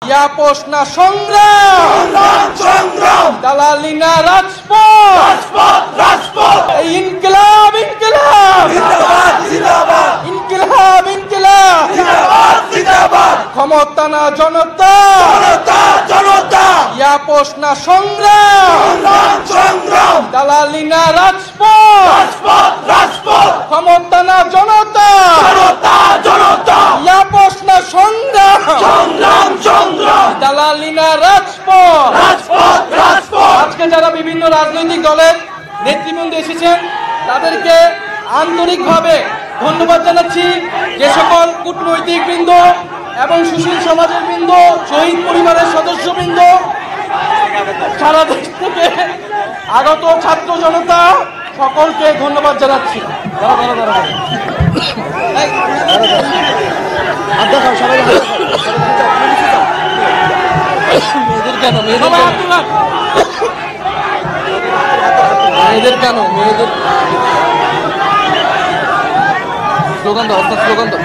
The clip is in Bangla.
আপোষ না সংগ্রাম, দালালি না রাজপথ, এই ইনকিলাব ইনকিলাব ইনকিলাব ইনকিলাব, ক্ষমতা না জনতা, আপোষ না সংগ্রাম, দালালি না রাজপথ, ক্ষমতা না জনতা, আপোষ না সংগ্রাম, দালালি না রাজপথ। আজকে যারা বিভিন্ন রাজনৈতিক দলের নেতৃবৃন্দ এসেছেন তাদেরকে আন্তরিকভাবে ধন্যবাদ জানাচ্ছি। যে সকল কূটনৈতিক বৃন্দ এবং সুশীল সমাজের বৃন্দ, শহীদ পরিবারের সদস্যবৃন্দ, সারা দেশ থেকে আগত ছাত্র জনতা, সকলকে ধন্যবাদ জানাচ্ছি। মেয়েদের কেন স্লোগান দাও, স্লোগান দাও।